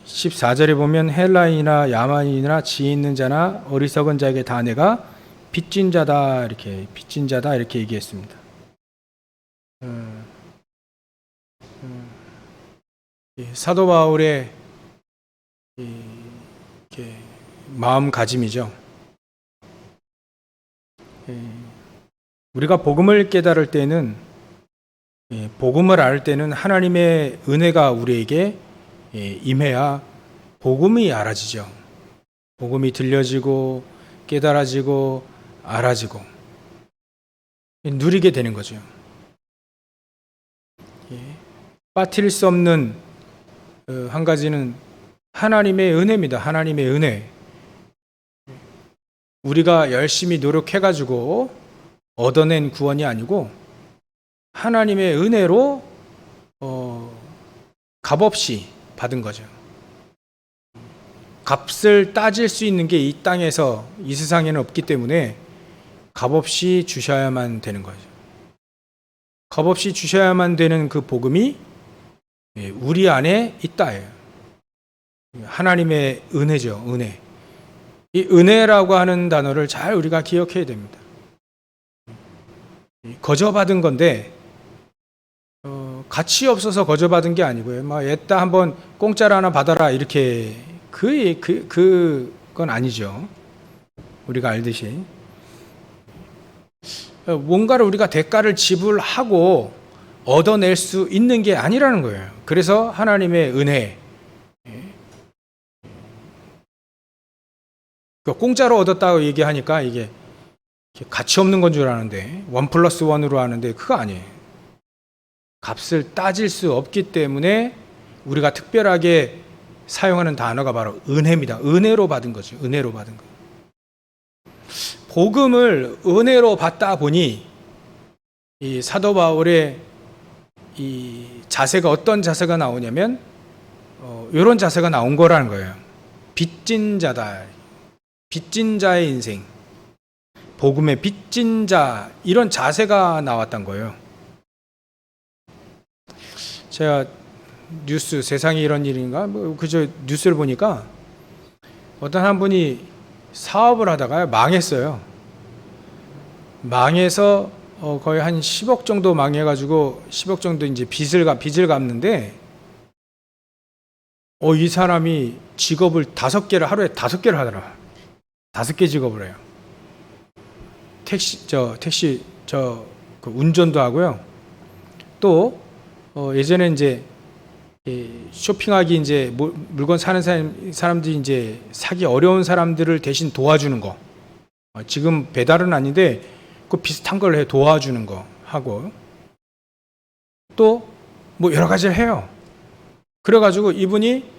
14절에 보면 헬라인이나 야만인이나 지혜 있는 자나 어리석은 자에게 다 내가 빚진 자다 이렇게 얘기했습니다. 사도 바울의 마음가짐이죠. 우리가 복음을 깨달을 때는, 복음을 알 때는 하나님의 은혜가 우리에게 임해야 복음이 알아지죠. 복음이 들려지고 깨달아지고 알아지고 누리게 되는 거죠. 빠뜨릴 수 없는 한 가지는 하나님의 은혜입니다. 하나님의 은혜. 우리가 열심히 노력해가지고 얻어낸 구원이 아니고 하나님의 은혜로 값없이 받은 거죠. 값을 따질 수 있는 게 이 땅에서, 이 세상에는 없기 때문에 값없이 주셔야만 되는 거죠. 값없이 주셔야만 되는 그 복음이 우리 안에 있다예요. 하나님의 은혜죠. 은혜. 이 은혜라고 하는 단어를 잘 우리가 기억해야 됩니다. 거저받은 건데 가치 없어서 거저받은 게 아니고요. 막 애따 한번 공짜로 하나 받아라 이렇게 그건 아니죠. 우리가 알듯이 뭔가를 우리가 대가를 지불하고 얻어낼 수 있는 게 아니라는 거예요. 그래서 하나님의 은혜, 공짜로 얻었다고 얘기하니까 이게 가치 없는 건 줄 아는데 1+1으로 하는데 그거 아니에요. 값을 따질 수 없기 때문에 우리가 특별하게 사용하는 단어가 바로 은혜입니다. 은혜로 받은 거죠. 은혜로 받은 거. 복음을 은혜로 받다 보니 이 사도 바울의 이 자세가 어떤 자세가 나오냐면 이런 자세가 나온 거라는 거예요. 빚진 자다. 빚진 자의 인생. 복음의 빚진 자, 이런 자세가 나왔던 거예요. 제가 뉴스, 세상에 이런 일인가? 그저 뉴스를 보니까 어떤 한 분이 사업을 하다가 망했어요. 망해서 거의 한 10억 정도 망해가지고 10억 정도 이제 빚을 갚는데 이 사람이 직업을 하루에 5개를 하더라. 5개 직업을 해요. 택시 그 운전도 하고요. 또 예전에 이제 쇼핑하기 이제 물건 사는 사람들이 이제 사기 어려운 사람들을 대신 도와주는 거. 지금 배달은 아닌데 그 비슷한 걸 해 도와주는 거 하고 또 뭐 여러 가지를 해요. 그래가지고 이분이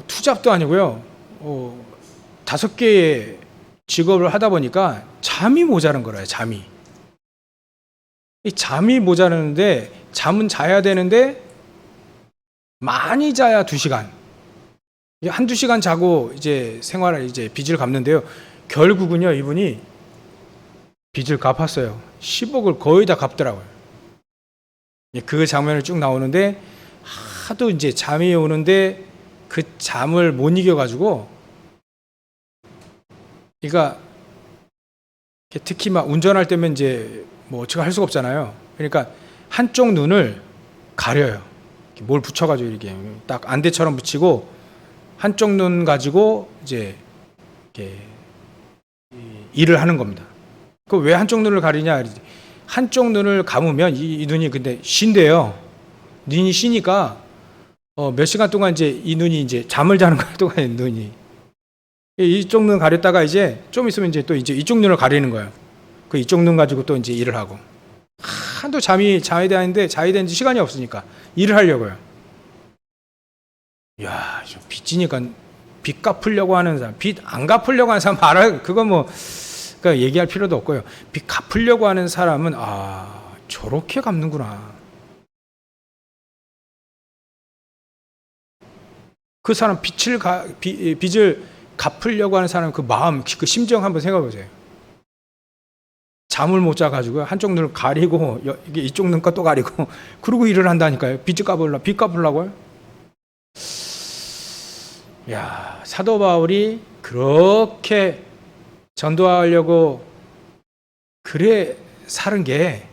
투잡도 아니고요. 5개의 직업을 하다 보니까 잠이 모자란 거래요. 잠이 모자라는데 잠은 자야 되는데 많이 자야 2시간. 한두 시간 자고 이제 생활을 이제 빚을 갚는데요. 결국은요, 이분이 빚을 갚았어요. 10억을 거의 다 갚더라고요. 그 장면을 쭉 나오는데 하도 이제 잠이 오는데 그 잠을 못 이겨가지고 그러니까 특히 막 운전할 때면 이제 뭐 어떻게 할 수가 없잖아요. 그러니까 한쪽 눈을 가려요. 뭘 붙여가지고 이렇게 딱 안대처럼 붙이고 한쪽 눈 가지고 이제 이렇게 일을 하는 겁니다. 그 왜 한쪽 눈을 가리냐? 한쪽 눈을 감으면 이 눈이 근데 쉰대요. 눈이 쉬니까 몇 시간 동안 이제 이 눈이 이제 잠을 자는 거야. 동안 눈이 이쪽 눈 가렸다가 이제 좀 있으면 이제 또 이제 이쪽 눈을 가리는 거예요. 그 이쪽 눈 가지고 또 이제 일을 하고 한도 자야 되는지 시간이 없으니까 일을 하려고요. 야, 빚지니까 빚 갚으려고 하는 사람, 빚 안 갚으려고 하는 사람 그거 뭐 그러니까 얘기할 필요도 없고요. 빚 갚으려고 하는 사람은 저렇게 갚는구나. 그 사람 빚을 갚으려고 하는 사람 그 마음, 그 심정 한번 생각해 보세요. 잠을 못 자가지고 한쪽 눈을 가리고 이게 이쪽 눈과 또 가리고 그러고 일을 한다니까요. 빚 갚으려고요. 야, 사도 바울이 그렇게 전도하려고 그래 살은 게,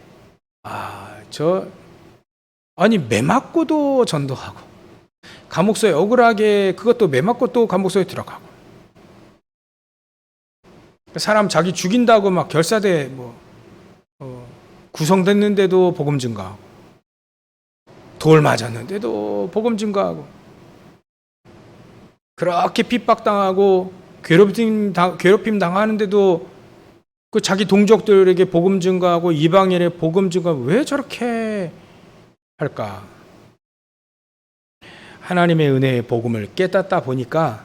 아니 매 맞고도 전도하고, 감옥소에 억울하게 그것도 매 맞고 또 감옥소에 들어가고, 사람 자기 죽인다고 막 결사대 구성됐는데도 복음 증거하고, 돌 맞았는데도 복음 증거하고, 그렇게 핍박당하고 괴롭힘 당하는데도 그 자기 동족들에게 복음 증거하고 이방인의 복음 증거, 왜 저렇게 할까? 하나님의 은혜의 복음을 깨닫다 보니까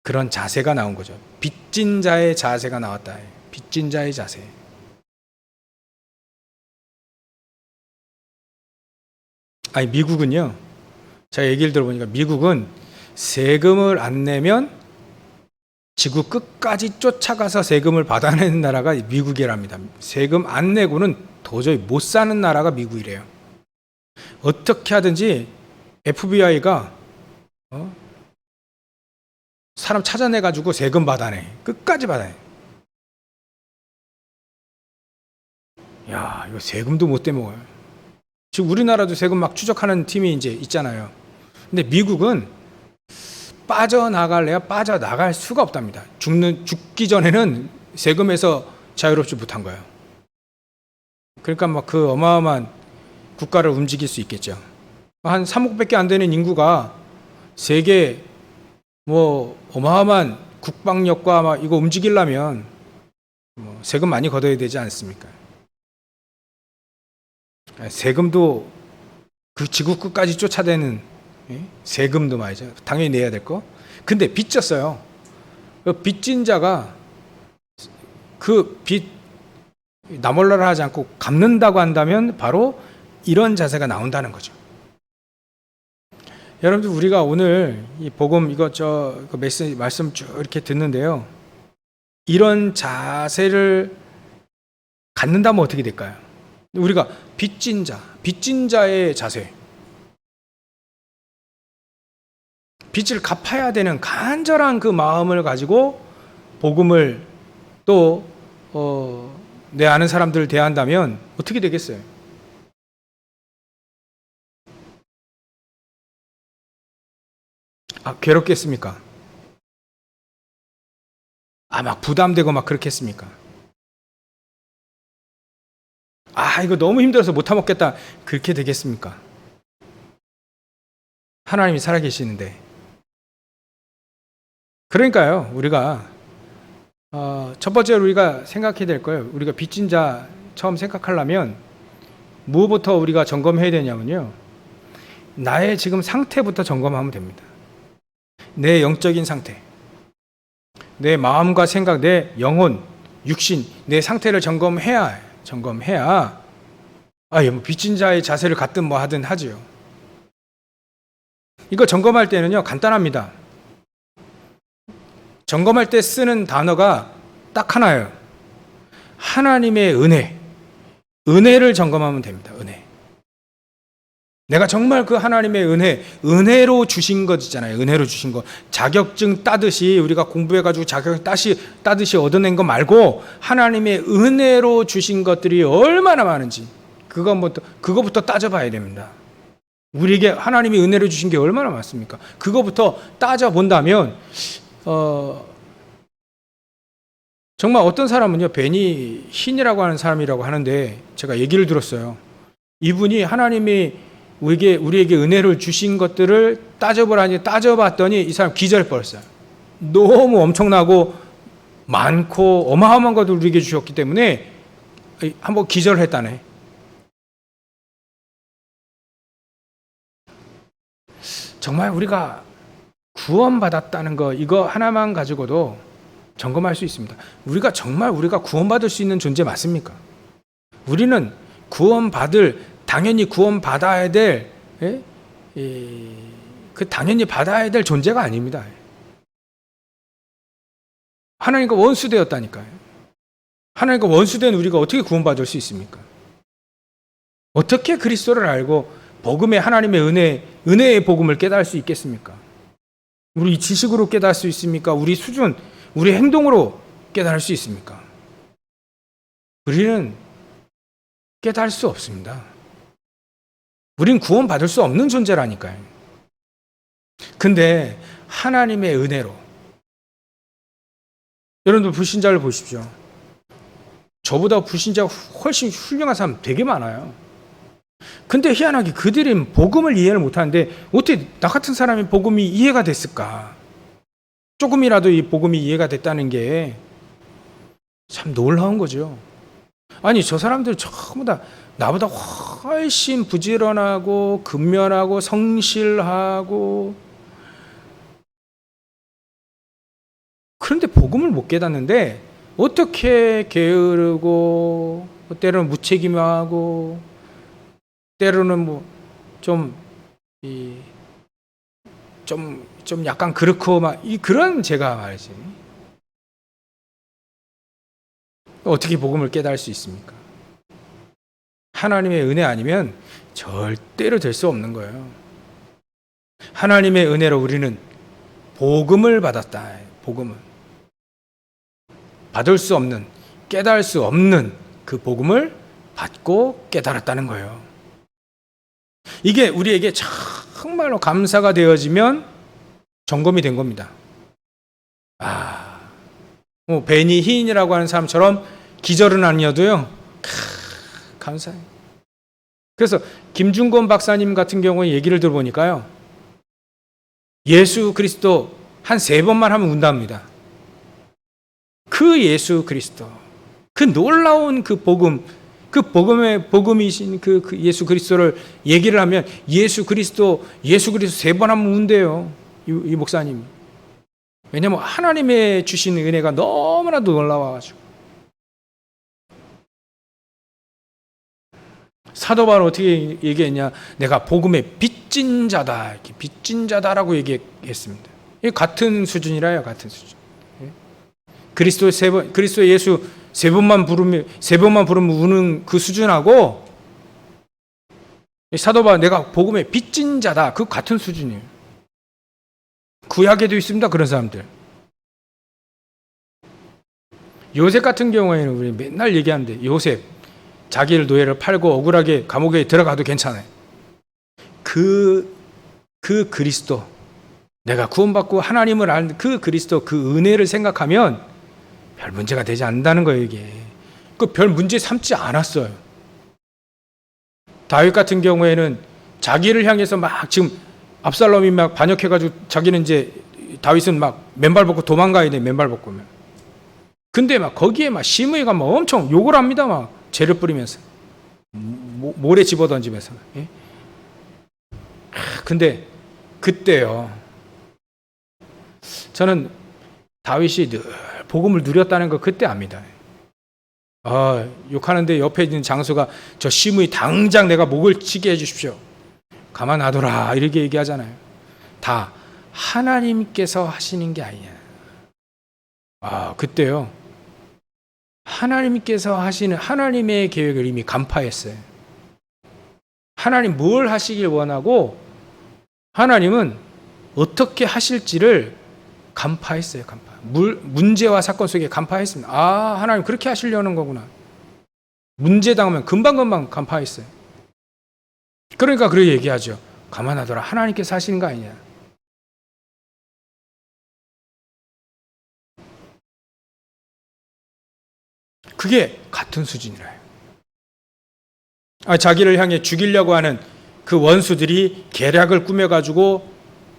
그런 자세가 나온 거죠. 빚진 자의 자세가 나왔다. 빚진 자의 자세. 아니, 미국은요, 제가 얘기를 들어보니까 미국은 세금을 안 내면 지구 끝까지 쫓아가서 세금을 받아내는 나라가 미국이랍니다. 세금 안 내고는 도저히 못 사는 나라가 미국이래요. 어떻게 하든지 FBI가 사람 찾아내가지고 세금 받아내. 끝까지 받아내. 야, 이거 세금도 못 떼먹어요. 지금 우리나라도 세금 막 추적하는 팀이 이제 있잖아요. 근데 미국은 빠져나갈 수가 없답니다. 죽기 전에는 세금에서 자유롭지 못한 거예요. 그러니까 막 그 어마어마한 국가를 움직일 수 있겠죠. 한 3억밖에 안 되는 인구가 세계 어마어마한 국방력과 막 이거 움직이려면 세금 많이 걷어야 되지 않습니까? 세금도 그 지구 끝까지 쫓아대는, 세금도 말이죠. 당연히 내야 될 거. 근데 빚졌어요. 그 빚진 자가 그 빚 나몰라라 하지 않고 갚는다고 한다면 바로 이런 자세가 나온다는 거죠. 여러분들, 우리가 오늘 이 복음 그 메시지 말씀 쭉 이렇게 듣는데요, 이런 자세를 갖는다면 어떻게 될까요? 우리가 빚진 자의 자세, 빚을 갚아야 되는 간절한 그 마음을 가지고 복음을 또 내 아는 사람들을 대한다면 어떻게 되겠어요? 괴롭겠습니까? 막 부담되고 막 그렇겠습니까? 이거 너무 힘들어서 못 타먹겠다, 그렇게 되겠습니까? 하나님이 살아계시는데. 그러니까요, 우리가 첫 번째로 우리가 생각해야 될 거예요. 우리가 빚진 자 처음 생각하려면 무엇부터 우리가 점검해야 되냐면요, 나의 지금 상태부터 점검하면 됩니다. 내 영적인 상태, 내 마음과 생각, 내 영혼, 육신, 내 상태를 점검해야 빚진 자의 자세를 갖든 뭐 하든 하지요. 이거 점검할 때는요, 간단합니다. 점검할 때 쓰는 단어가 딱 하나예요. 하나님의 은혜를 점검하면 됩니다. 은혜. 내가 정말 그 하나님의 은혜로 주신 것 있잖아요. 은혜로 주신 거. 자격증 따듯이 우리가 공부해가지고 자격증 따듯이 얻어낸 거 말고 하나님의 은혜로 주신 것들이 얼마나 많은지 그거부터 따져봐야 됩니다. 우리에게 하나님이 은혜로 주신 게 얼마나 많습니까? 그거부터 따져본다면 정말 어떤 사람은요, 베니 흰이라고 하는 사람이라고 하는데 제가 얘기를 들었어요. 이분이 하나님이 우리에게 은혜를 주신 것들을 따져봤더니 이 사람 기절해 버렸어요. 너무 엄청나고 많고 어마어마한 것을 우리에게 주셨기 때문에 한번 기절했다네. 정말 우리가 구원받았다는 거, 이거 하나만 가지고도 점검할 수 있습니다. 우리가 구원받을 수 있는 존재 맞습니까? 우리는 당연히 구원받아야 될, 당연히 받아야 될 존재가 아닙니다. 하나님과 원수되었다니까요. 하나님과 원수된 우리가 어떻게 구원받을 수 있습니까? 어떻게 그리스도를 알고 복음의 하나님의 은혜의 복음을 깨달을 수 있겠습니까? 우리 지식으로 깨달을 수 있습니까? 우리 수준, 우리 행동으로 깨달을 수 있습니까? 우리는 깨달을 수 없습니다. 우린 구원받을 수 없는 존재라니까요. 근데 하나님의 은혜로, 여러분들 불신자를 보십시오. 저보다 불신자가 훨씬 훌륭한 사람 되게 많아요. 근데 희한하게 그들은 복음을 이해를 못하는데 어떻게 나 같은 사람이 복음이 이해가 됐을까? 조금이라도 이 복음이 이해가 됐다는 게 참 놀라운 거죠. 아니, 저 사람들 전부 다 나보다 훨씬 부지런하고 근면하고 성실하고, 그런데 복음을 못 깨닫는데 어떻게 게으르고 때로는 무책임하고 때로는 뭐 좀 약간 그렇고 막 그런 제가 말이지. 어떻게 복음을 깨달을 수 있습니까? 하나님의 은혜 아니면 절대로 될 수 없는 거예요. 하나님의 은혜로 우리는 복음을 받았다. 복음을 받을 수 없는, 깨달을 수 없는 그 복음을 받고 깨달았다는 거예요. 이게 우리에게 정말로 감사가 되어지면 점검이 된 겁니다. 베니 히인이라고 하는 사람처럼 기절은 아니어도요, 감사해요. 그래서 김중건 박사님 같은 경우에 얘기를 들어보니까요, 예수 그리스도 한 3번만 하면 운답니다. 그 예수 그리스도, 그 놀라운 그 복음, 그 복음이신 그 예수 그리스도를 얘기를 하면 예수 그리스도 3번 하면 운대요. 이 목사님. 왜냐하면 하나님의 주신 은혜가 너무나도 놀라워가지고. 사도 바울은 어떻게 얘기했냐? 내가 복음의 빚진 자다, 이렇게 빚진 자다라고 얘기했습니다. 이 같은 수준이라요, 같은 수준. 그리스도 예수 3번만 부르면 우는 그 수준하고, 사도 바울 내가 복음의 빚진 자다, 그 같은 수준이에요. 구약에도 있습니다, 그런 사람들. 요셉 같은 경우에는 우리 맨날 얘기하는데, 요셉 자기를 노예를 팔고 억울하게 감옥에 들어가도 괜찮아요. 그 그리스도, 내가 구원받고 하나님을 아는 그 그리스도, 그 은혜를 생각하면 별 문제가 되지 않는다는 거예요. 이게 그 별 문제 삼지 않았어요. 다윗 같은 경우에는 자기를 향해서 막 지금 압살롬이 막 반역해가지고 자기는 이제 다윗은 막 맨발 벗고 도망가야 돼. 맨발 벗고면. 근데 막 거기에 막 시므이가 막 엄청 욕을 합니다. 막 죄를 뿌리면서 모래 집어던지면서. 예? 근데 그때요, 저는 다윗이 늘 복음을 누렸다는 거 그때 압니다. 욕하는데 옆에 있는 장수가 저 시므이 당장 내가 목을 치게 해주십시오. 가만 놔둬라, 이렇게 얘기하잖아요. 다 하나님께서 하시는 게 아니야. 그때요, 하나님께서 하시는 하나님의 계획을 이미 간파했어요. 하나님 뭘 하시길 원하고 하나님은 어떻게 하실지를 간파했어요. 문제와 사건 속에 간파했습니다. 하나님 그렇게 하시려는 거구나. 문제 당하면 금방금방 간파했어요. 그러니까 그렇게 얘기하죠. 가만하더라, 하나님께서 하시는 거 아니냐. 그게 같은 수준이라요. 자기를 향해 죽이려고 하는 그 원수들이 계략을 꾸며가지고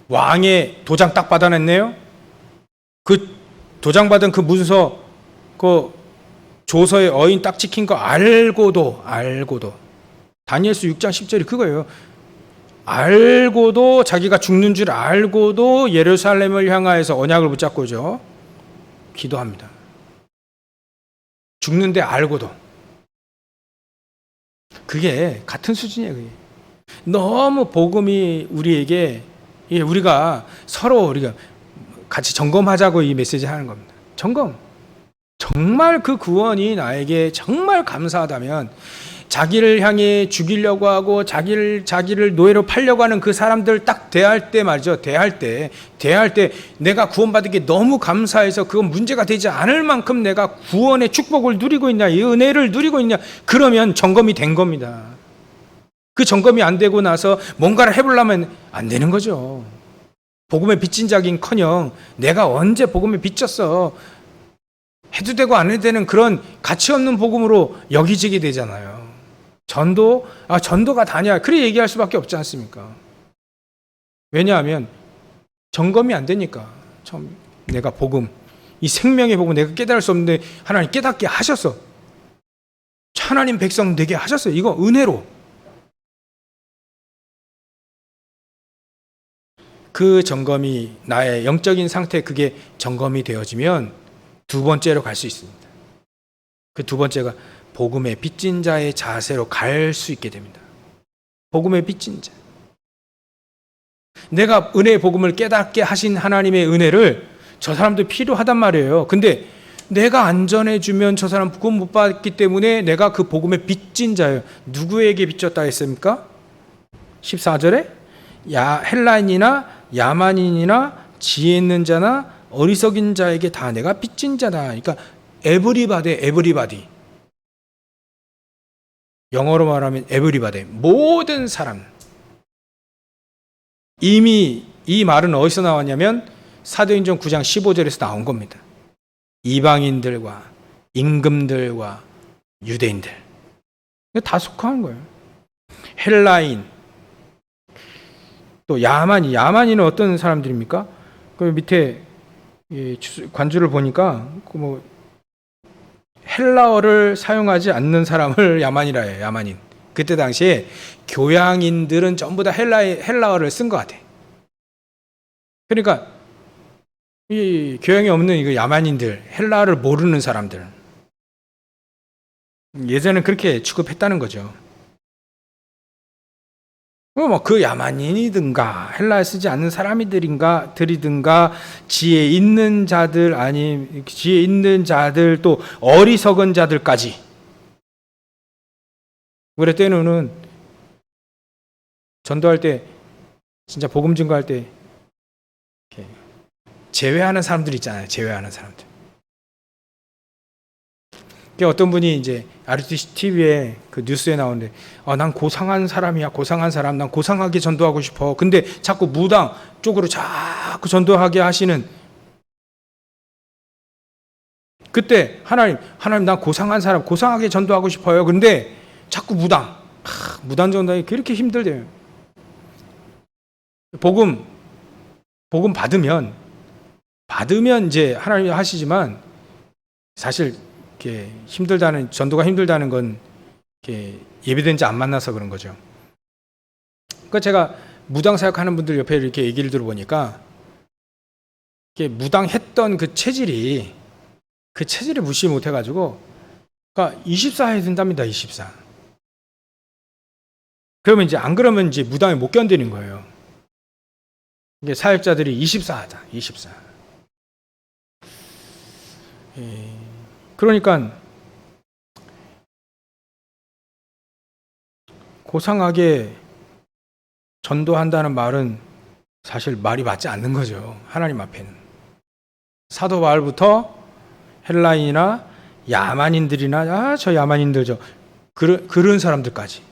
왕의 도장 딱 받아냈네요. 그 도장 받은 그 문서, 그 조서에 어인 딱 찍힌 거 알고도 다니엘서 6장 10절이 그거예요. 알고도, 자기가 죽는 줄 알고도 예루살렘을 향하여서 언약을 붙잡고죠, 기도합니다. 죽는데 알고도. 그게 같은 수준이에요. 그게. 너무 복음이 우리에게, 우리가 서로 우리가 같이 점검하자고 이 메시지 하는 겁니다. 점검. 정말 그 구원이 나에게 정말 감사하다면 자기를 향해 죽이려고 하고 자기를 노예로 팔려고 하는 그 사람들 딱 대할 때 말이죠. 대할 때 내가 구원받은 게 너무 감사해서 그건 문제가 되지 않을 만큼 내가 구원의 축복을 누리고 있냐, 이 은혜를 누리고 있냐, 그러면 점검이 된 겁니다. 그 점검이 안 되고 나서 뭔가를 해보려면 안 되는 거죠. 복음의 빚진 자긴커녕 내가 언제 복음에 빚졌어, 해도 되고 안 해도 되는 그런 가치 없는 복음으로 여기지게 되잖아요. 전도가 다냐, 그래 얘기할 수밖에 없지 않습니까? 왜냐하면 점검이 안 되니까. 처음 내가 복음, 이 생명의 복음 내가 깨달을 수 없는데 하나님 깨닫게 하셨어. 하나님 백성 되게 하셨어요. 이거 은혜로. 그 점검이 나의 영적인 상태, 그게 점검이 되어지면 두 번째로 갈 수 있습니다. 그 두 번째가 복음의 빚진 자의 자세로 갈 수 있게 됩니다. 복음의 빚진 자. 내가 은혜의 복음을 깨닫게 하신 하나님의 은혜를 저 사람도 필요하단 말이에요. 근데 내가 안 전해주면 저 사람 구원 못 받기 때문에 내가 그 복음의 빚진 자예요. 누구에게 빚졌다 했습니까? 14절에 헬라인이나 야만인이나 지혜 있는 자나 어리석인 자에게 다 내가 빚진 자다. 그러니까 에브리바디. 영어로 말하면 에브리바디. 모든 사람. 이미 이 말은 어디서 나왔냐면 사도행전 9장 15절에서 나온 겁니다. 이방인들과 임금들과 유대인들. 다 속한 거예요. 헬라인, 또 야만인은 어떤 사람들입니까? 그 밑에 관주를 보니까 헬라어를 사용하지 않는 사람을 야만이라 해요. 야만인. 그때 당시에 교양인들은 전부 다 헬라어를 쓴 것 같아. 그러니까 이 교양이 없는 이거 야만인들, 헬라어를 모르는 사람들. 예전에는 그렇게 취급했다는 거죠. 그 야만인이든가 헬라어 쓰지 않는 사람들이든가 지혜 있는 자들, 아니 지혜 있는 자들, 또 어리석은 자들까지. 그럴 때는 전도할 때, 진짜 복음 증거할 때 제외하는 사람들 있잖아요. 제외하는 사람들. 어떤 분이 이제 RTC TV에 그 뉴스에 나오는데, 난 고상한 사람이야, 고상한 사람. 난 고상하게 전도하고 싶어. 근데 자꾸 무당 쪽으로 자꾸 전도하게 하시는. 그때 하나님 난 고상한 사람, 고상하게 전도하고 싶어요. 근데 자꾸 무당 전도하기 그렇게 힘들대요. 복음 받으면 이제 하나님이 하시지만, 사실 이렇게 전도가 힘들다는 건 이렇게 예배된 지 안 만나서 그런 거죠. 그러니까 제가 무당 사역하는 분들 옆에 이렇게 얘기를 들어보니까, 이렇게 무당했던 그 체질이 무시 못해가지고, 그러니까 24 해야 된답니다. 24. 그러면 이제 안 그러면 이제 무당이 못 견디는 거예요. 이게 사역자들이 24하다. 24. 그러니까 고상하게 전도한다는 말은 사실 말이 맞지 않는 거죠. 하나님 앞에는. 사도 바울부터 헬라인이나 야만인들이나 저 야만인들 그런 사람들까지,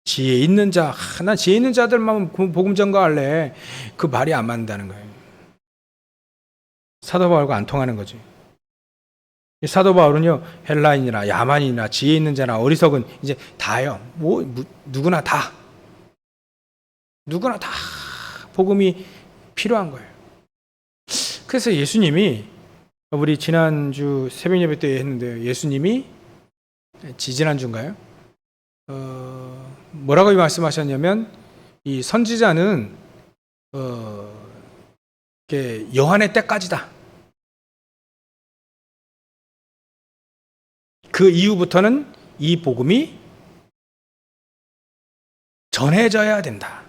지혜 있는 자, 난 지혜 있는 자들만 복음 전가할래. 그 말이 안 맞는다는 거예요. 사도 바울과 안 통하는 거죠. 사도 바울은요, 헬라인이나 야만인이나 지혜 있는 자나 어리석은 이제 다요. 누구나 다 복음이 필요한 거예요. 그래서 예수님이, 우리 지난주 새벽 예배 때 했는데, 예수님이 지지난주인가요? 뭐라고 말씀하셨냐면, 이 선지자는 여한의 때까지다. 그 이후부터는 이 복음이 전해져야 된다.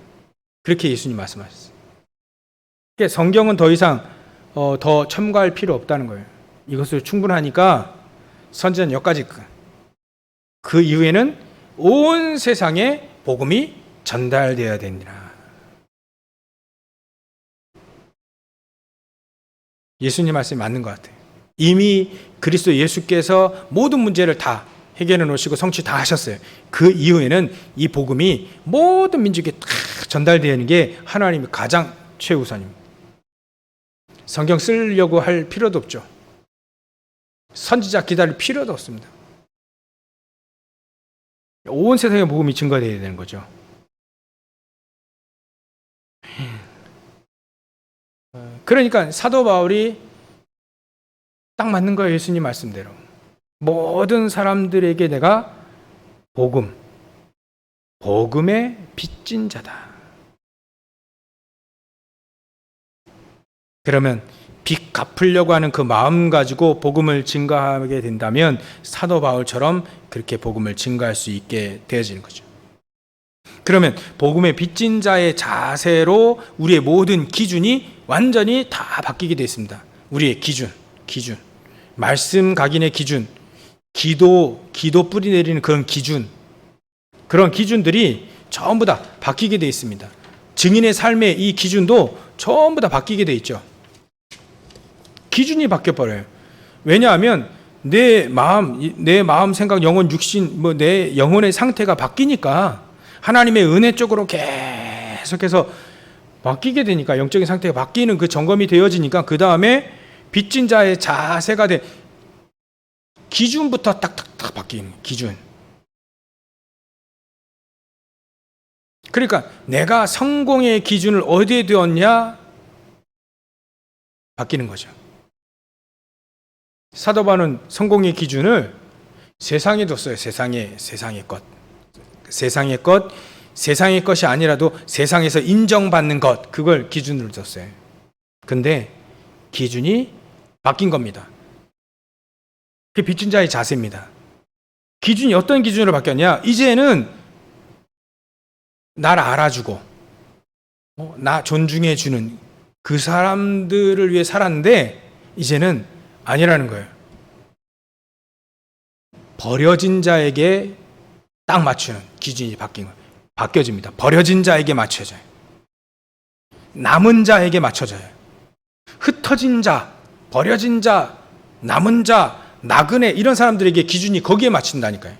그렇게 예수님 말씀하셨어요. 그러니까 성경은 더 이상 더 첨가할 필요 없다는 거예요. 이것을 충분하니까 선지자는 여기까지. 그 이후에는 온 세상에 복음이 전달되어야 되니라. 예수님 말씀이 맞는 것 같아요. 이미 그리스도 예수께서 모든 문제를 다 해결해 놓으시고 성취 다 하셨어요. 그 이후에는 이 복음이 모든 민족에 다 전달되는 게 하나님의 가장 최우선입니다. 성경 쓰려고 할 필요도 없죠. 선지자 기다릴 필요도 없습니다. 온 세상에 복음이 증거되어야 되는 거죠. 그러니까 사도 바울이 딱 맞는 거예요. 예수님 말씀대로. 모든 사람들에게 내가 복음의 빚진 자다. 그러면 빚 갚으려고 하는 그 마음 가지고 복음을 증거하게 된다면 사도 바울처럼 그렇게 복음을 증거할 수 있게 되어지는 거죠. 그러면 복음의 빚진 자의 자세로 우리의 모든 기준이 완전히 다 바뀌게 되어 있습니다. 우리의 기준, 말씀 각인의 기준, 기도 뿌리 내리는 그런 기준들이 전부 다 바뀌게 되어 있습니다. 증인의 삶의 이 기준도 전부 다 바뀌게 되어 있죠. 기준이 바뀌어버려요. 왜냐하면 내 마음, 생각, 영혼, 육신, 내 영혼의 상태가 바뀌니까 하나님의 은혜 쪽으로 계속해서 바뀌게 되니까 영적인 상태가 바뀌는 그 점검이 되어지니까 그 다음에 빚진 자의 자세가 돼 기준부터 딱딱딱 바뀌는 기준. 그러니까 내가 성공의 기준을 어디에 두었냐 바뀌는 거죠. 사도 바울은 성공의 기준을 세상에 뒀어요. 세상의 것, 세상의 것이 아니라도 세상에서 인정받는 것, 그걸 기준으로 뒀어요. 근데 기준이 바뀐 겁니다. 그게 빚진 자의 자세입니다. 기준이 어떤 기준으로 바뀌었냐? 이제는 나를 알아주고 나 존중해주는 그 사람들을 위해 살았는데 이제는 아니라는 거예요. 버려진 자에게 딱 맞추는 기준이 바뀌어집니다. 버려진 자에게 맞춰져요. 남은 자에게 맞춰져요. 흩어진 자, 버려진 자, 남은 자, 나그네 이런 사람들에게 기준이 거기에 맞춘다니까요.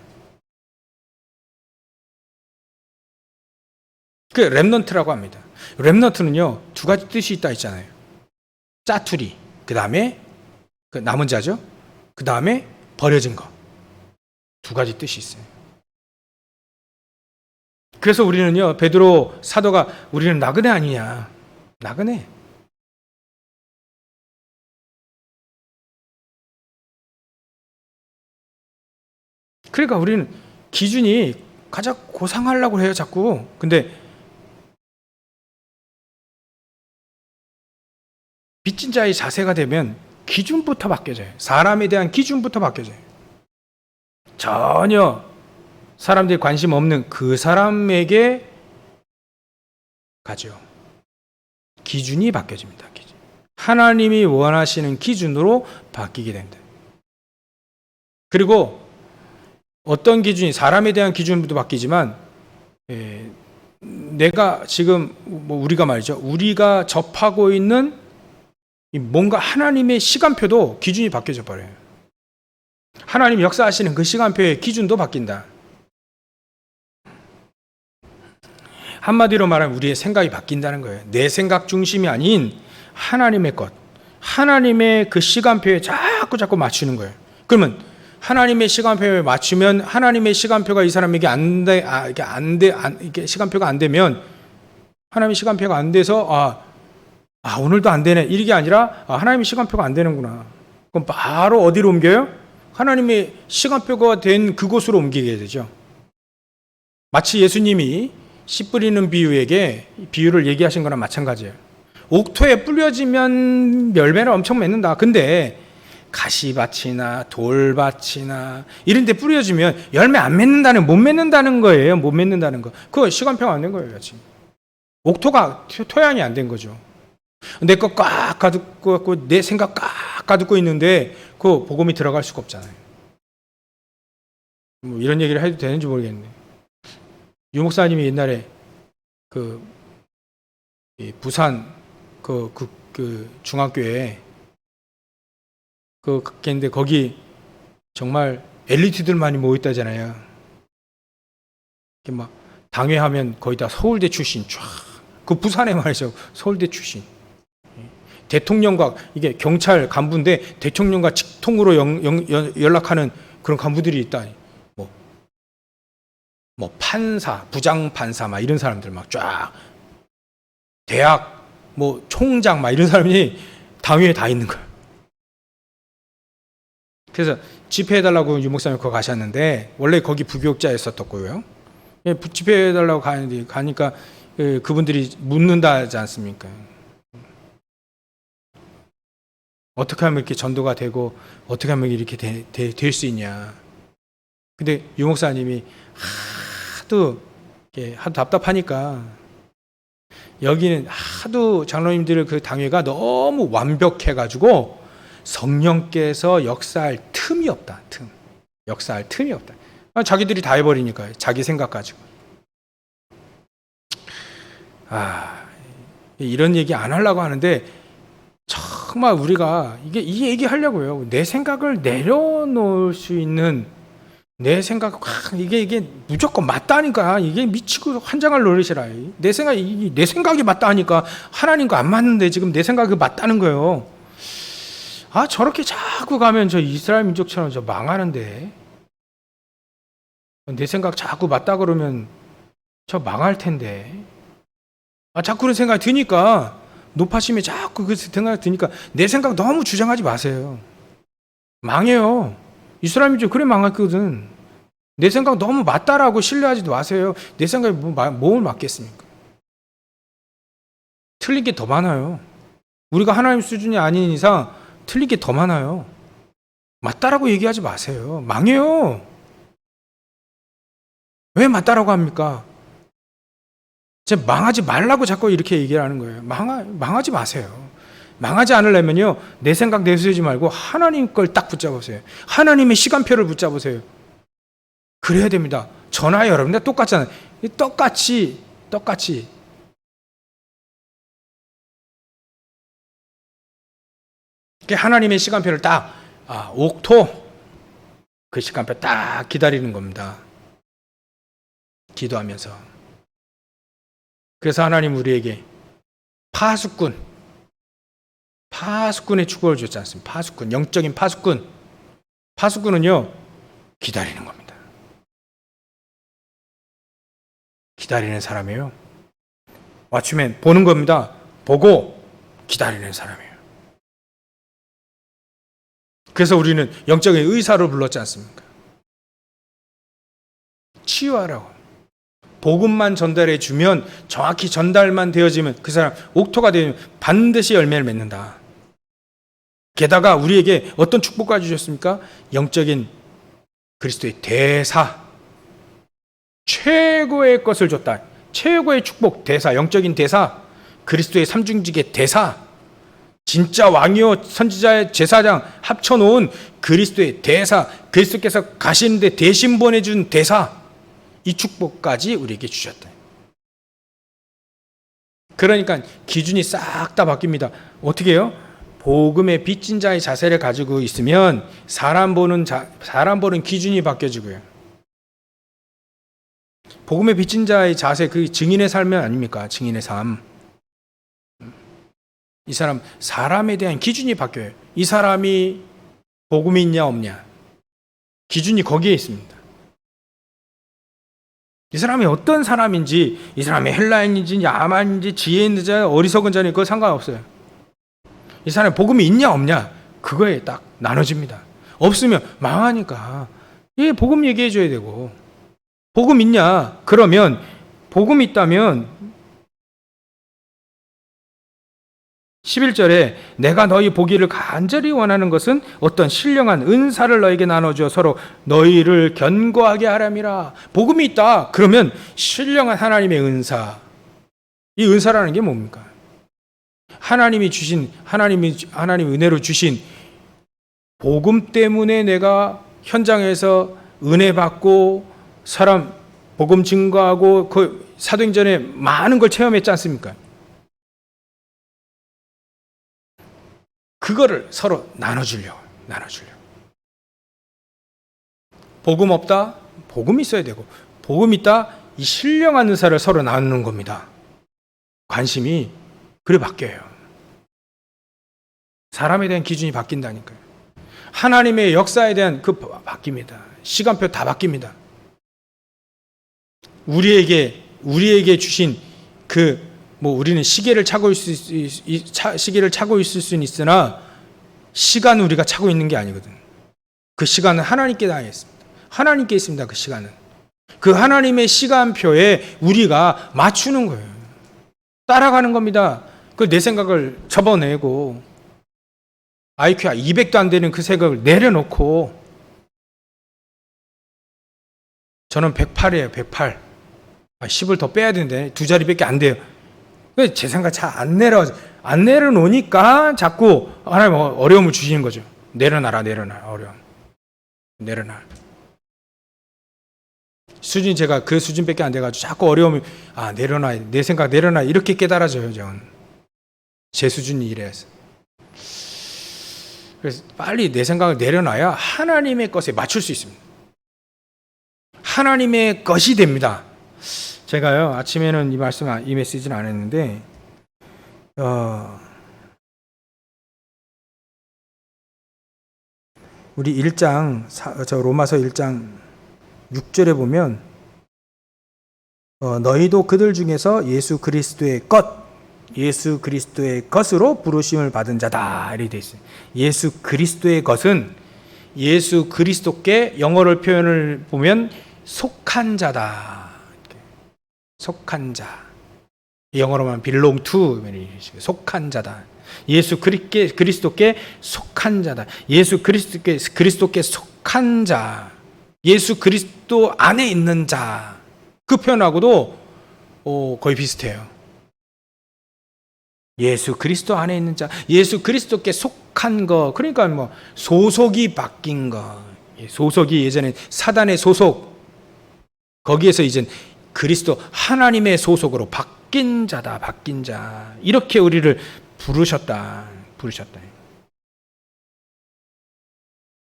그 렘넌트라고 합니다. 렘넌트는요 2가지 뜻이 있다 했잖아요. 짜투리, 그 다음에 그 남은 자죠. 그 다음에 버려진 거. 2가지 뜻이 있어요. 그래서 우리는요 베드로 사도가 우리는 나그네 아니냐. 나그네. 그러니까 우리는 기준이 가장 고상하려고 해요 자꾸. 근데 빚진 자의 자세가 되면 기준부터 바뀌어져요. 사람에 대한 기준부터 바뀌어져요. 전혀 사람들이 관심 없는 그 사람에게 가죠. 기준이 바뀌어집니다. 하나님이 원하시는 기준으로 바뀌게 된다. 그리고 어떤 기준이 사람에 대한 기준부터 바뀌지만 내가 지금 우리가 말이죠. 우리가 접하고 있는 뭔가 하나님의 시간표도 기준이 바뀌어져 버려요. 하나님 역사하시는 그 시간표의 기준도 바뀐다. 한마디로 말하면 우리의 생각이 바뀐다는 거예요. 내 생각 중심이 아닌 하나님의 것, 하나님의 그 시간표에 자꾸 맞추는 거예요. 그러면 하나님의 시간표에 맞추면 하나님의 시간표가 이 사람에게 이게 시간표가 안 되면 하나님의 시간표가 안 돼서 오늘도 안 되네 이게 아니라 하나님의 시간표가 안 되는구나. 그럼 바로 어디로 옮겨요? 하나님의 시간표가 된 그곳으로 옮기게 되죠. 마치 예수님이 씨 뿌리는 비유를 얘기하신 거랑 마찬가지예요. 옥토에 뿌려지면 열매를 엄청 맺는다. 근데 가시밭이나 돌밭이나 이런 데 뿌려지면 열매 안 맺는다는, 못 맺는다는 거예요. 못 맺는다는 거. 그거 시간표가 안 된 거예요. 지금. 옥토가 토양이 안 된 거죠. 내 거 꽉 가득고 있고 내 생각 꽉 가득고 있는데 그 복음이 들어갈 수가 없잖아요. 이런 얘기를 해도 되는지 모르겠네. 유 목사님이 옛날에 이 부산 중학교에 근데 거기 정말 엘리트들만이 모였다잖아요. 막 당회하면 거의 다 서울대 출신 쫙. 그 부산에 말이죠. 서울대 출신. 대통령과 이게 경찰 간부인데 대통령과 직통으로 연락하는 그런 간부들이 있다. 뭐 판사, 부장 판사 막 이런 사람들 막 쫙. 대학 뭐 총장 막 이런 사람이 당회에 다 있는 거예요. 그래서 집회해달라고 유 목사님 거기 가셨는데 원래 거기 부교육자였었고요. 집회해달라고 가니까 그분들이 묻는다지 않습니까? 어떻게 하면 이렇게 전도가 되고 어떻게 하면 이렇게 될 수 있냐? 근데 유 목사님이 하도 답답하니까 여기는 하도 장로님들 그 당회가 너무 완벽해가지고 성령께서 역사할 틈이 없다. 역사할 틈이 없다. 자기들이 다 해버리니까 자기 생각 가지고. 이런 얘기 안 하려고 하는데 정말 우리가 이 얘기 하려고요. 내 생각을 내려놓을 수 있는 내 생각 이게 무조건 맞다니까. 이게 미치고 환장할 노릇이라. 내 생각이 맞다 하니까 하나님과 안 맞는데 지금 내 생각이 맞다는 거예요. 저렇게 자꾸 가면 저 이스라엘 민족처럼 저 망하는데. 내 생각 자꾸 맞다 그러면 저 망할 텐데. 자꾸 그런 생각이 드니까 높아심에 자꾸 그 생각이 드니까 내 생각 너무 주장하지 마세요. 망해요. 이스라엘 민족 그래 망했거든. 내 생각 너무 맞다라고 신뢰하지도 마세요. 내 생각이 뭘 맞겠습니까? 틀린 게 더 많아요. 우리가 하나님 수준이 아닌 이상 틀린 게 더 많아요. 맞다라고 얘기하지 마세요. 망해요. 왜 맞다라고 합니까? 망하지 말라고 자꾸 이렇게 얘기를 하는 거예요. 망하지 마세요. 망하지 않으려면요, 내 생각 내세우지 말고 하나님 걸 딱 붙잡으세요. 하나님의 시간표를 붙잡으세요. 그래야 됩니다. 저나 여러분들 똑같잖아요. 똑같이 하나님의 시간표를 딱 옥토 그 시간표 딱 기다리는 겁니다. 기도하면서. 그래서 하나님 우리에게 파수꾼의 축복을 줬지 않습니까? 파수꾼, 영적인 파수꾼. 파수꾼은요, 기다리는 겁니다. 기다리는 사람이에요. 맞추면 보는 겁니다. 보고 기다리는 사람이에요. 그래서 우리는 영적인 의사로 불렀지 않습니까? 치유하라고. 복음만 전달해 주면, 정확히 전달만 되어지면 그 사람 옥토가 되면 반드시 열매를 맺는다. 게다가 우리에게 어떤 축복까지 주셨습니까? 영적인 그리스도의 대사, 최고의 것을 줬다. 최고의 축복, 대사, 영적인 대사, 그리스도의 삼중직의 대사, 진짜 왕이요 선지자의 제사장 합쳐놓은 그리스도의 대사, 그리스도께서 가시는데 대신 보내준 대사, 이 축복까지 우리에게 주셨다. 그러니까 기준이 싹 다 바뀝니다. 어떻게 해요? 복음의 빚진 자의 자세를 가지고 있으면 사람 보는 기준이 바뀌어지고요. 복음의 빚진 자의 자세, 그 증인의 삶이 아닙니까? 증인의 삶. 이 사람에 대한 기준이 바뀌어요. 이 사람이 복음이 있냐 없냐. 기준이 거기에 있습니다. 이 사람이 어떤 사람인지, 이 사람이 헬라인인지 야만인지 지혜 있는 자 어리석은 자니 그거 상관없어요. 이 사람이 복음이 있냐 없냐 그거에 딱 나눠집니다. 없으면 망하니까 복음 얘기해 줘야 되고, 복음 있냐 그러면 복음 있다면 11절에 내가 너희 보기를 간절히 원하는 것은 어떤 신령한 은사를 너에게 나눠주어 서로 너희를 견고하게 하람이라. 복음이 있다 그러면 신령한 하나님의 은사, 이 은사라는 게 뭡니까? 하나님이 은혜로 주신 복음 때문에 내가 현장에서 은혜 받고 사람 복음 증거하고 그 사도행전에 많은 걸 체험했지 않습니까? 그거를 서로 나눠주려고. 복음 없다? 복음 있어야 되고, 복음 있다? 이 신령한 은사를 서로 나누는 겁니다. 관심이 그래 바뀌어요. 사람에 대한 기준이 바뀐다니까요. 하나님의 역사에 대한 바뀝니다. 시간표 다 바뀝니다. 우리에게 주신 우리는 시계를 차고 있을 수는 있으나 시간은 우리가 차고 있는 게 아니거든. 그 시간은 하나님께 당했습니다. 하나님께 있습니다. 그 시간은. 그 하나님의 시간표에 우리가 맞추는 거예요. 따라가는 겁니다. 그 내 생각을 접어내고 IQ가 200도 안 되는 그 생각을 내려놓고 저는 108이에요. 108. 10을 더 빼야 되는데 두 자리밖에 안 돼요. 제 생각 잘 안 내려놓으니까 자꾸 하나님 어려움을 주시는 거죠. 내려놔라. 어려움. 내려놔. 수준이 제가 그 수준밖에 안 돼가지고 자꾸 어려움이 내려놔. 내 생각 내려놔. 이렇게 깨달아져요. 저는. 제 수준이 이래서. 그래서 빨리 내 생각을 내려놔야 하나님의 것에 맞출 수 있습니다. 하나님의 것이 됩니다. 제가요 아침에는 이 메시지는 안 했는데 우리 1장 로마서 1장 6절에 보면 너희도 그들 중에서 예수 그리스도의 것으로 부르심을 받은 자다 이렇게 돼 있어요. 예수 그리스도의 것은 예수 그리스도께 영어를 표현을 보면 속한 자다. 속한 자. 영어로만 belong to 속한 자다. 예수 그리스도께 속한 자다. 예수 그리스도께 속한 자. 예수 그리스도 안에 있는 자. 그 표현하고도 거의 비슷해요. 예수 그리스도 안에 있는 자. 예수 그리스도께 속한 거. 그러니까 소속이 바뀐 거. 소속이 예전에 사단의 소속. 거기에서 이젠 그리스도 하나님의 소속으로 바뀐 자다. 바뀐 자. 이렇게 우리를 부르셨다.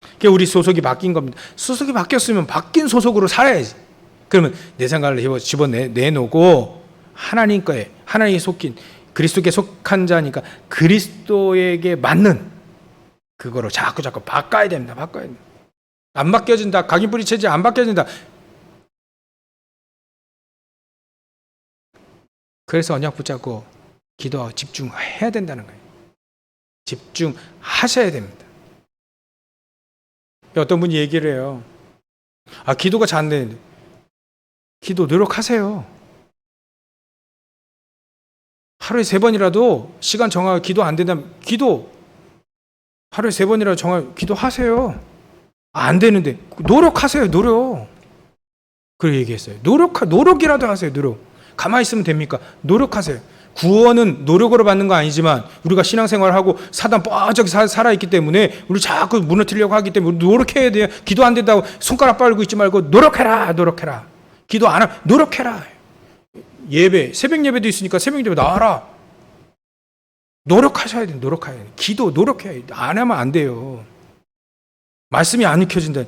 그러니까 우리 소속이 바뀐 겁니다. 소속이 바뀌었으면 바뀐 소속으로 살아야지. 그러면 내 생각을 집어내놓고 하나님 거에 하나님께 속긴 그리스도께 속한 자니까 그리스도에게 맞는 그거로 자꾸 바꿔야 됩니다. 안 바뀌어진다. 각인 뿌리채지 안 바뀌어진다. 그래서 언약 붙잡고 기도하고 집중해야 된다는 거예요. 집중하셔야 됩니다. 어떤 분이 얘기를 해요. 기도가 잘 안 되는데. 기도 노력하세요. 하루에 3번이라도 시간 정하고 기도 안 된다면 하루에 3번이라도 기도하세요. 안 되는데 노력하세요. 그렇게 얘기했어요. 노력이라도 하세요. 가만히 있으면 됩니까? 노력하세요. 구원은 노력으로 받는 거 아니지만 우리가 신앙생활하고 사단 뻐쩍 살아있기 때문에 우리 자꾸 무너뜨리려고 하기 때문에 노력해야 돼요. 기도 안 된다고 손가락 빨고 있지 말고 노력해라. 기도 안 하면 노력해라. 예배, 새벽 예배도 있으니까 새벽 예배 나와라. 노력하셔야 돼요. 기도 노력해야 돼요. 안 하면 안 돼요. 말씀이 안 익혀진다.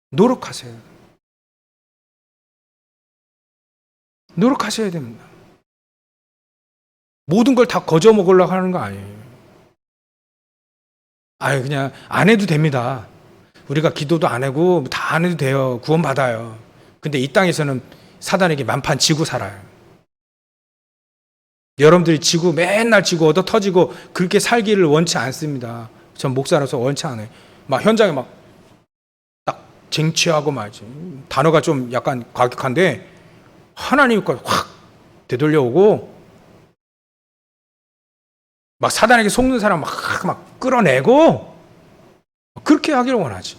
노력하세요. 노력하셔야 됩니다. 모든 걸 다 거저 먹으려고 하는 거 아니에요. 그냥 안 해도 됩니다. 우리가 기도도 안 하고 다 안 해도 돼요. 구원 받아요. 근데 이 땅에서는 사단에게 만판 지고 살아요. 여러분들이 맨날 지고 얻어 터지고 그렇게 살기를 원치 않습니다. 전 목사라서 원치 않아요. 현장에 딱 쟁취하고 말이지. 단어가 좀 약간 과격한데 하나님 것 확 되돌려오고 사단에게 속는 사람 막 끌어내고 그렇게 하기를 원하지.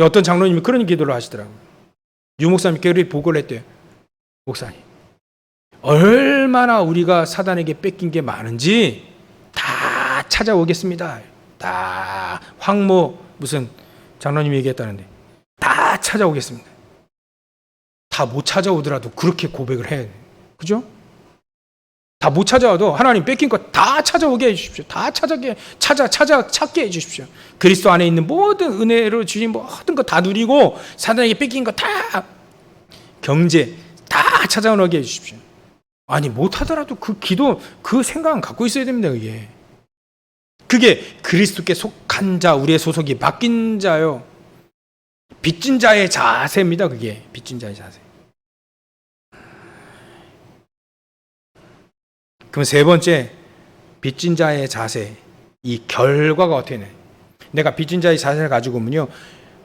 어떤 장로님이 그런 기도를 하시더라고요. 유 목사님께 우리 보고를 했대요. 목사님, 얼마나 우리가 사단에게 뺏긴 게 많은지 다 찾아오겠습니다. 다 무슨 장로님이 얘기했다는데 다 찾아오겠습니다. 다 못 찾아오더라도 그렇게 고백을 해. 그죠? 다 못 찾아와도 하나님 뺏긴 거 다 찾아오게 해주십시오. 다 찾게 해주십시오. 그리스도 안에 있는 모든 은혜로 주신 모든 거 다 누리고 사단에게 뺏긴 거 다 경제 다 찾아오게 해주십시오. 아니 못하더라도 그 기도 그 생각은 갖고 있어야 됩니다. 그게 그리스도께 속한 자, 우리의 소속이 바뀐 자요, 빚진 자의 자세입니다. 그게 빚진 자의 자세. 그럼 세 번째, 빚진 자의 자세, 이 결과가 어떻게 되냐? 내가 빚진 자의 자세를 가지고 오면요,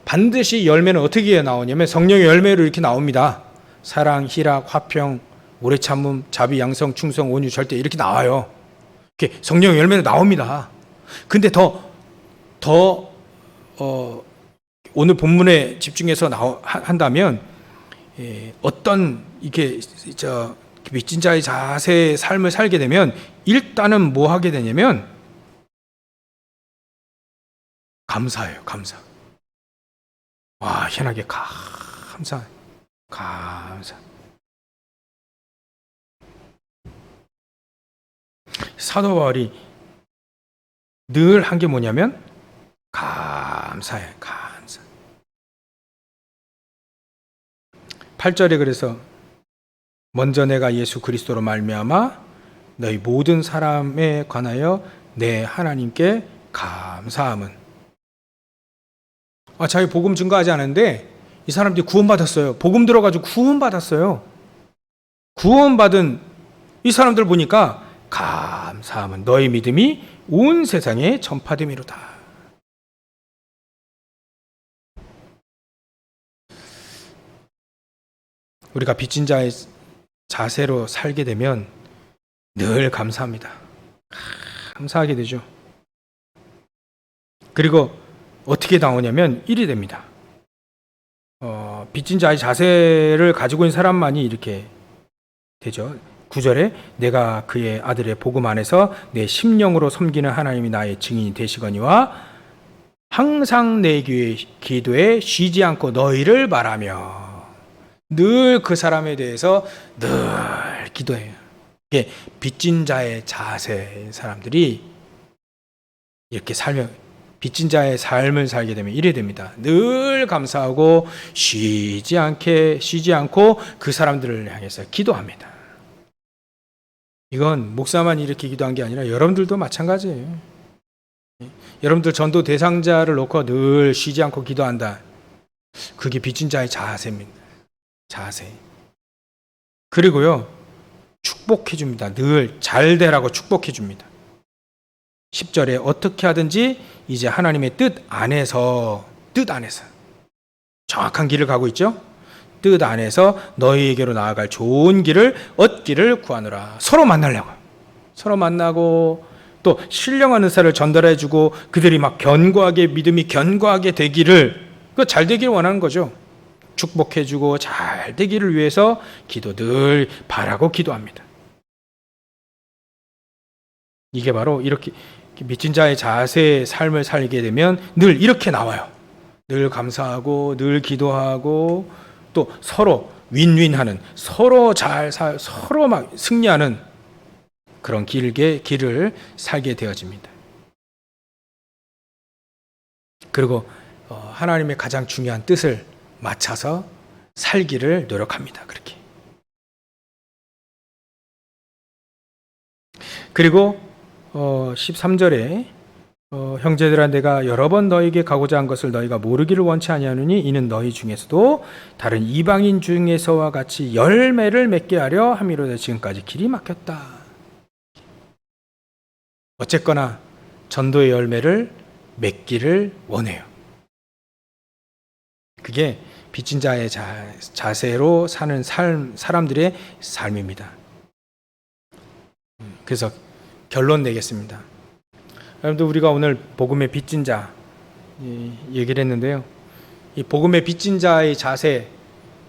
반드시 열매는 어떻게 나오냐면 성령의 열매로 이렇게 나옵니다. 사랑, 희락, 화평, 오래 참음, 자비, 양성, 충성, 온유, 절대 이렇게 나와요. 이렇게 성령의 열매는 나옵니다. 근데 오늘 본문에 집중해서 한다면 어떤 이게 빚진 자의 자세의 삶을 살게 되면 일단은 뭐 하게 되냐면 감사해요. 감사. 와, 희한하게 감사. 사도 바울이 늘 한 게 뭐냐면 감사해. 감사. 8절에 그래서 먼저 내가 예수 그리스도로 말미암아 너희 모든 사람에 관하여 내 하나님께 감사함은. 자기 복음 증거하지 않은데 이 사람들이 구원받았어요. 복음 들어가지고 구원받았어요. 구원받은 이 사람들 보니까 감사함은 너희 믿음이 온 세상에 전파됨이로다. 우리가 빚진 자의 자세로 살게 되면 늘 감사합니다. 감사하게 되죠. 그리고 어떻게 나오냐면 일이 됩니다. 빚진 자의 자세를 가지고 있는 사람만이 이렇게 되죠. 9절에 내가 그의 아들의 복음 안에서 내 심령으로 섬기는 하나님이 나의 증인이 되시거니와 항상 내 기도에 쉬지 않고 너희를 바라며. 늘 그 사람에 대해서 늘 기도해요. 이게 빚진 자의 자세인 사람들이 이렇게 살면, 빚진 자의 삶을 살게 되면 이래 됩니다. 늘 감사하고 쉬지 않고 그 사람들을 향해서 기도합니다. 이건 목사만 이렇게 기도한 게 아니라 여러분들도 마찬가지예요. 여러분들 전도 대상자를 놓고 늘 쉬지 않고 기도한다. 그게 빚진 자의 자세입니다. 자세. 그리고요, 축복해 줍니다. 늘 잘 되라고 축복해 줍니다. 10절에 어떻게 하든지 이제 하나님의 뜻 안에서 정확한 길을 가고 있죠. 뜻 안에서 너희에게로 나아갈 좋은 길을 얻기를 구하노라. 서로 만나고 또 신령한 은사를 전달해 주고 그들이 막 믿음이 견고하게 되기를, 잘 되기를 원하는 거죠. 축복해 주고 잘 되기를 위해서 늘 바라고 기도합니다. 이게 바로 이렇게 빚진 자의 자세의 삶을 살게 되면 늘 이렇게 나와요. 늘 감사하고 늘 기도하고 또 서로 윈윈하는, 서로 서로 막 승리하는 그런 길을 살게 되어집니다. 그리고 하나님의 가장 중요한 뜻을 맞춰서 살기를 노력합니다. 그렇게. 그리고 13절에 형제들아 내가 여러 번 너희에게 가고자 한 것을 너희가 모르기를 원치 아니하노니 이는 너희 중에서도 다른 이방인 중에서와 같이 열매를 맺게 하려 함이로다. 지금까지 길이 막혔다. 어쨌거나 전도의 열매를 맺기를 원해요. 그게 빚진 자의 자세로 사는 사람들의 삶입니다. 그래서 결론 내겠습니다. 여러분들, 우리가 오늘 복음의 빚진 자 얘기를 했는데요. 이 복음의 빚진 자의 자세,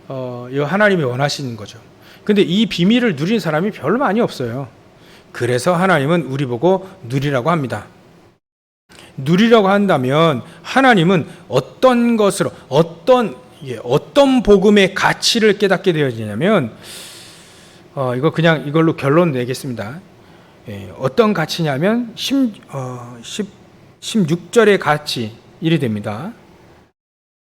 이거 하나님이 원하시는 거죠. 근데 이 비밀을 누린 사람이 별로 많이 없어요. 그래서 하나님은 우리 보고 누리라고 합니다. 누리라고 한다면 하나님은 어떤 것으로, 어떤 이게 어떤 복음의 가치를 깨닫게 되어지냐면 이거 그냥 이걸로 결론 내겠습니다. 어떤 가치냐면 16절의 가치 이리 됩니다.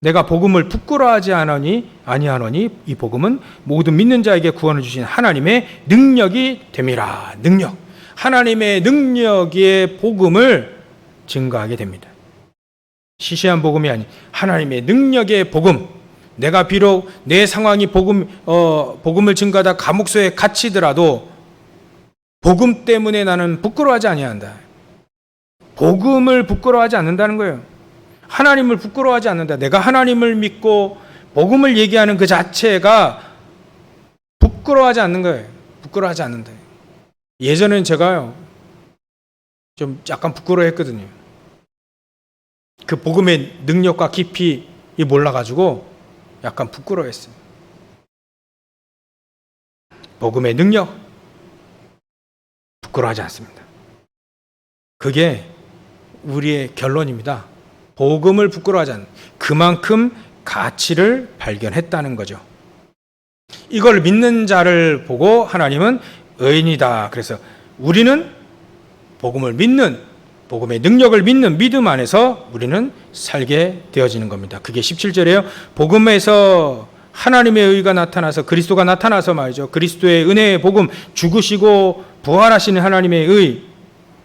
내가 복음을 부끄러워하지 아니하노니 이 복음은 모든 믿는 자에게 구원을 주신 하나님의 능력이 됨이라. 능력. 하나님의 능력의 복음을 증거하게 됩니다. 시시한 복음이 아닌 하나님의 능력의 복음. 내가 비록 내 상황이 복음을 증거하다 감옥소에 갇히더라도 복음 때문에 나는 부끄러워하지 아니한다. 복음을 부끄러워하지 않는다는 거예요. 하나님을 부끄러워하지 않는다. 내가 하나님을 믿고 복음을 얘기하는 그 자체가 부끄러워하지 않는 거예요. 부끄러워하지 않는다. 예전엔 제가요, 좀 약간 부끄러워했거든요. 그 복음의 능력과 깊이 몰라가지고 약간 부끄러워했어요. 복음의 능력, 부끄러워하지 않습니다. 그게 우리의 결론입니다. 복음을 부끄러워하지 않는, 그만큼 가치를 발견했다는 거죠. 이걸 믿는 자를 보고 하나님은 의인이다. 그래서 우리는 복음을 믿는, 복음의 능력을 믿는 믿음 안에서 우리는 살게 되어지는 겁니다. 그게 17절이에요. 복음에서 하나님의 의가 나타나서, 그리스도가 나타나서 말이죠. 그리스도의 은혜의 복음, 죽으시고 부활하시는 하나님의 의,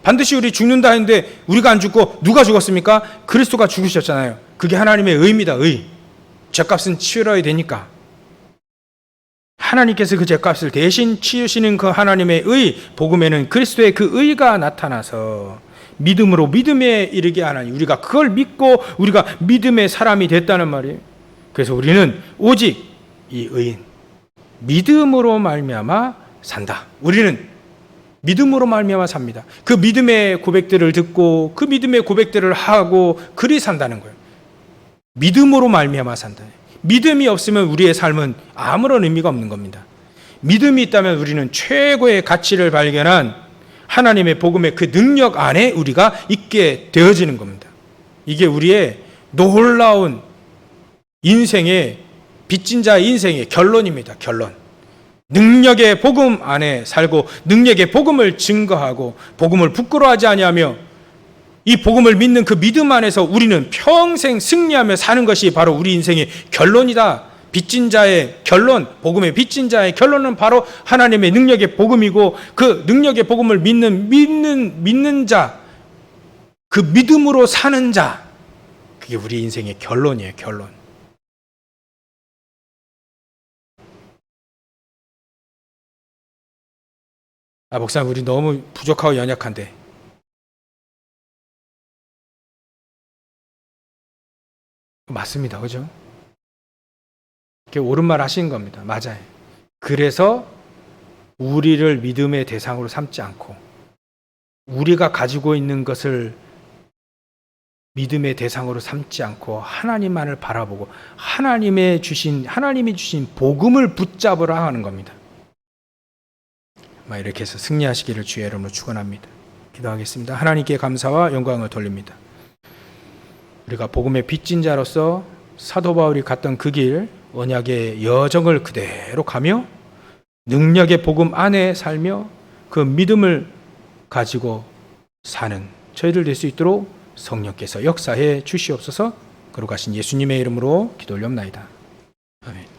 반드시 우리 죽는다 했는데 우리가 안 죽고 누가 죽었습니까? 그리스도가 죽으셨잖아요. 그게 하나님의 의입니다. 의. 죄값은 치러야 되니까. 하나님께서 그 죄값을 대신 치우시는 그 하나님의 의, 복음에는 그리스도의 그 의가 나타나서 믿음으로 믿음에 이르게 하나니, 우리가 그걸 믿고 우리가 믿음의 사람이 됐다는 말이에요. 그래서 우리는 오직 이 의인, 믿음으로 말미암아 산다. 우리는 믿음으로 말미암아 삽니다. 그 믿음의 고백들을 듣고 그 믿음의 고백들을 하고 그리 산다는 거예요. 믿음으로 말미암아 산다. 믿음이 없으면 우리의 삶은 아무런 의미가 없는 겁니다. 믿음이 있다면 우리는 최고의 가치를 발견한 하나님의 복음의 그 능력 안에 우리가 있게 되어지는 겁니다. 이게 우리의 놀라운 인생의, 빚진 자의 인생의 결론입니다. 결론. 능력의 복음 안에 살고 능력의 복음을 증거하고 복음을 부끄러워하지 아니하며 이 복음을 믿는 그 믿음 안에서 우리는 평생 승리하며 사는 것이 바로 우리 인생의 결론이다. 빚진 자의 결론, 복음의 빚진 자의 결론은 바로 하나님의 능력의 복음이고, 그 능력의 복음을 믿는 자, 그 믿음으로 사는 자, 그게 우리 인생의 결론이에요. 결론. 목사님, 우리 너무 부족하고 연약한데. 맞습니다. 그죠? 그게 옳은 말 하신 겁니다. 맞아요. 그래서 우리를 믿음의 대상으로 삼지 않고 우리가 가지고 있는 것을 믿음의 대상으로 삼지 않고 하나님만을 바라보고 하나님이 주신 복음을 붙잡으라 하는 겁니다. 이렇게 해서 승리하시기를 주의 이름으로 축원합니다. 기도하겠습니다. 하나님께 감사와 영광을 돌립니다. 우리가 복음의 빚진 자로서 사도 바울이 갔던 그 길, 언약의 여정을 그대로 가며 능력의 복음 안에 살며 그 믿음을 가지고 사는 저희들 될 수 있도록 성령께서 역사해 주시옵소서. 거룩하신 예수님의 이름으로 기도 올려옵나이다. 아멘.